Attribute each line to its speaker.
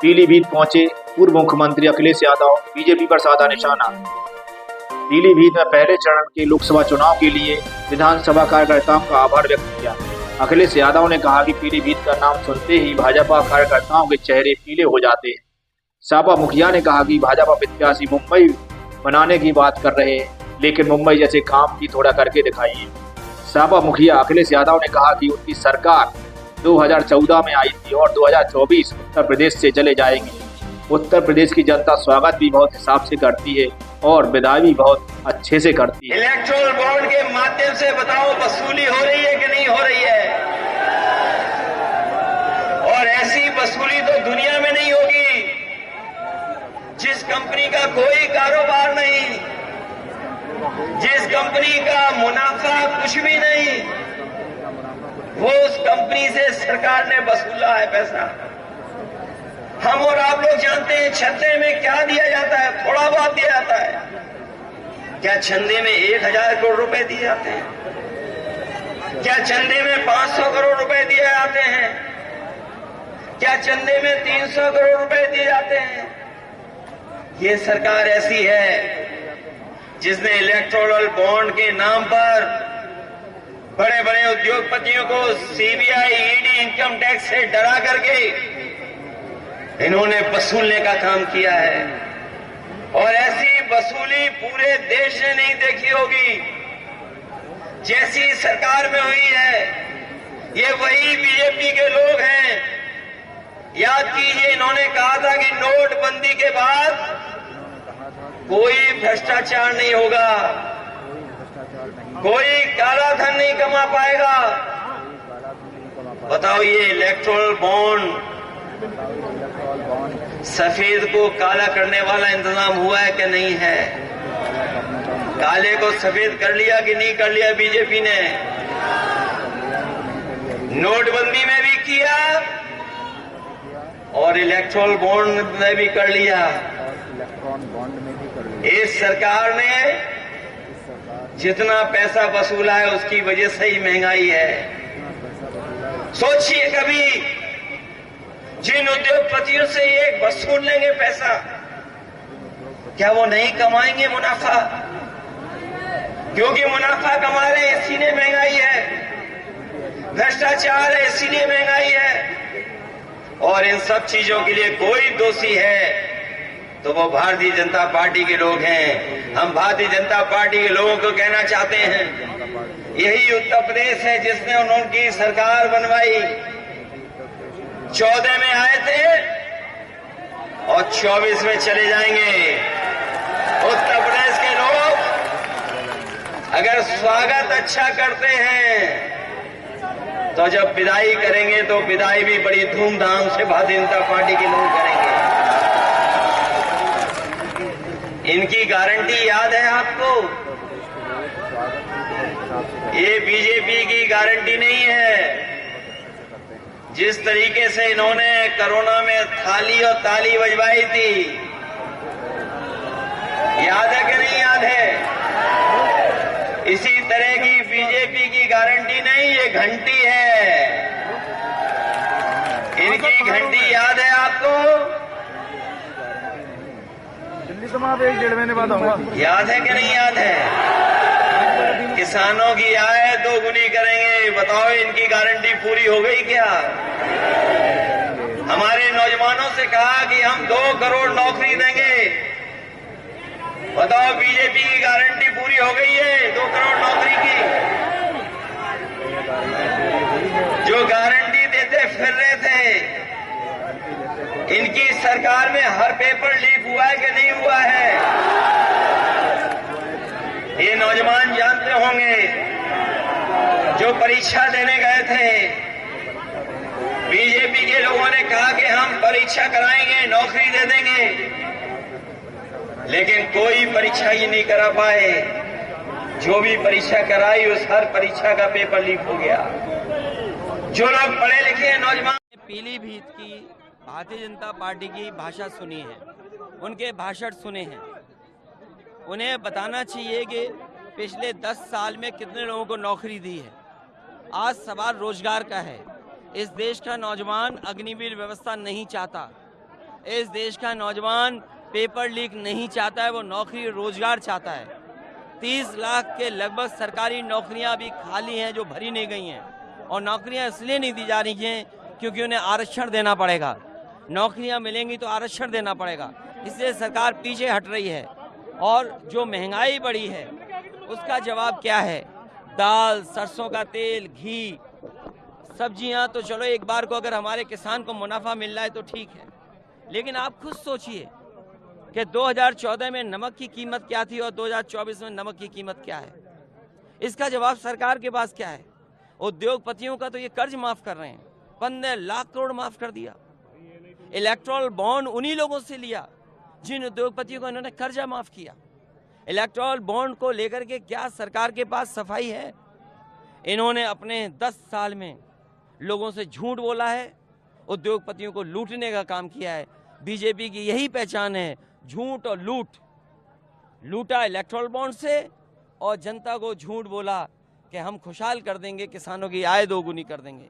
Speaker 1: पीलीभीत पहुंचे पूर्व मुख्यमंत्री अखिलेश यादव, बीजेपी पर साधा निशाना। पीलीभीत में पहले चरण के लोकसभा चुनाव के लिए विधानसभा कार्यकर्ताओं का आभार व्यक्त किया। अखिलेश यादव ने कहा कि पीलीभीत का नाम सुनते ही भाजपा कार्यकर्ताओं के चेहरे पीले हो जाते हैं। सपा मुखिया ने कहा कि भाजपा प्रत्याशी मुंबई बनाने की बात कर रहे हैं, लेकिन मुंबई जैसे काम भी थोड़ा करके दिखाइए। सपा मुखिया अखिलेश यादव ने कहा कि उनकी सरकार 2014 में आई थी और 2024 उत्तर प्रदेश से चले जाएंगे। उत्तर प्रदेश की जनता स्वागत भी बहुत हिसाब से करती है और विदाई भी बहुत अच्छे से करती है।
Speaker 2: इलेक्टोरल बॉन्ड के माध्यम से बताओ वसूली हो रही है कि नहीं हो रही है? और ऐसी वसूली तो दुनिया में नहीं होगी। जिस कंपनी का कोई कारोबार नहीं, जिस कंपनी का मुनाफा कुछ भी नहीं, वो उस कंपनी से सरकार ने वसूला है पैसा। हम और आप लोग जानते हैं चंदे में क्या दिया जाता है? थोड़ा बहुत दिया जाता है। क्या चंदे में 1000 करोड़ रुपए दिए जाते हैं? क्या चंदे में 500 करोड़ रुपए दिए जाते हैं? क्या चंदे में 300 करोड़ रुपए दिए जाते हैं? ये सरकार ऐसी है जिसने इलेक्टोरल बॉन्ड के नाम पर बड़े बड़े उद्योगपतियों को सीबीआई, ईडी, इनकम टैक्स से डरा करके इन्होंने वसूलने का काम किया है। और ऐसी वसूली पूरे देश ने नहीं देखी होगी जैसी सरकार में हुई है। ये वही बीजेपी के लोग हैं। याद कीजिए, इन्होंने कहा था कि नोटबंदी के बाद कोई भ्रष्टाचार नहीं होगा, कोई काला धन नहीं कमा पाएगा। बताओ, ये इलेक्टोरल बॉन्ड सफेद को काला करने वाला इंतजाम हुआ है कि नहीं है? काले को सफेद कर लिया कि नहीं कर लिया बीजेपी ने? नोटबंदी में भी किया और इलेक्टोरल बॉन्ड में भी कर लिया। इस सरकार ने जितना पैसा वसूला है उसकी वजह से ही महंगाई है। सोचिए, कभी जिन उद्योगपतियों से ये वसूल लेंगे पैसा, क्या वो नहीं कमाएंगे मुनाफा? क्योंकि मुनाफा कमा रहे हैं इसीलिए महंगाई है, भ्रष्टाचार है इसीलिए महंगाई है। और इन सब चीजों के लिए कोई दोषी है तो वो भारतीय जनता पार्टी के लोग हैं। हम भारतीय जनता पार्टी के लोगों को कहना चाहते हैं, यही उत्तर प्रदेश है जिसने उनकी सरकार बनवाई। 14 में आए थे और 24 में चले जाएंगे। उत्तर प्रदेश के लोग अगर स्वागत अच्छा करते हैं तो जब विदाई करेंगे तो विदाई भी बड़ी धूमधाम से भारतीय जनता पार्टी के लोग करेंगे। इनकी गारंटी याद है आपको? ये बीजेपी की गारंटी नहीं है। जिस तरीके से इन्होंने कोरोना में थाली और ताली बजवाई थी, याद है कि नहीं याद है? इसी तरह की बीजेपी की गारंटी नहीं, ये घंटी है। इनकी घंटी याद है आपको?
Speaker 3: दिल्ली तो मैं 1-1.5 महीने बाद आऊंगा।
Speaker 2: याद है कि नहीं याद है? किसानों की आय 2 गुनी करेंगे। बताओ, इनकी गारंटी पूरी हो गई क्या? हमारे नौजवानों से कहा कि हम 2 करोड़ नौकरी देंगे। बताओ, बीजेपी की गारंटी पूरी हो गई है 2 करोड़ नौकरी की? जो गारंटी देते फिर रहे थे, इनकी सरकार में हर पेपर लीक हुआ है कि नहीं हुआ है? ये नौजवान जानते होंगे जो परीक्षा देने गए थे। बीजेपी के लोगों ने कहा कि हम परीक्षा कराएंगे, नौकरी दे देंगे, लेकिन कोई परीक्षा ही नहीं करा पाए। जो भी परीक्षा कराई उस हर परीक्षा का पेपर लीक हो गया। जो लोग पढ़े लिखे नौजवान
Speaker 4: पीलीभीत की भारतीय जनता पार्टी की भाषा सुनी है, उनके भाषण सुने हैं। उन्हें बताना चाहिए कि पिछले 10 साल में कितने लोगों को नौकरी दी है। आज सवाल रोजगार का है। इस देश का नौजवान अग्निवीर व्यवस्था नहीं चाहता। इस देश का नौजवान पेपर लीक नहीं चाहता है, वो नौकरी रोजगार चाहता है। 30 लाख के लगभग सरकारी नौकरियां अभी खाली हैं जो भरी नहीं गई हैं, और नौकरियां इसलिए नहीं दी जा रही हैं क्योंकि उन्हें आरक्षण देना पड़ेगा। नौकरियां मिलेंगी तो आरक्षण देना पड़ेगा, इसलिए सरकार पीछे हट रही है। और जो महंगाई बढ़ी है उसका जवाब क्या है? दाल, सरसों का तेल, घी, सब्जियां तो चलो एक बार को अगर हमारे किसान को मुनाफा मिल रहा है तो ठीक है, लेकिन आप खुद सोचिए कि 2014 में नमक की कीमत क्या थी और 2024 में नमक की कीमत क्या है। इसका जवाब सरकार के पास क्या है? उद्योगपतियों का तो ये कर्ज माफ कर रहे हैं, 15 लाख करोड़ माफ कर दिया। इलेक्टोरल बॉन्ड उन्हीं लोगों से लिया जिन उद्योगपतियों को इन्होंने कर्जा माफ किया। इलेक्टोरल बॉन्ड को लेकर के क्या सरकार के पास सफाई है? इन्होंने अपने 10 साल में लोगों से झूठ बोला है, उद्योगपतियों को लूटने का काम किया है। बीजेपी की यही पहचान है, झूठ और लूट। लूटा इलेक्टोरल बॉन्ड से और जनता को झूठ बोला कि हम खुशहाल कर देंगे, किसानों की आय दोगुनी कर देंगे।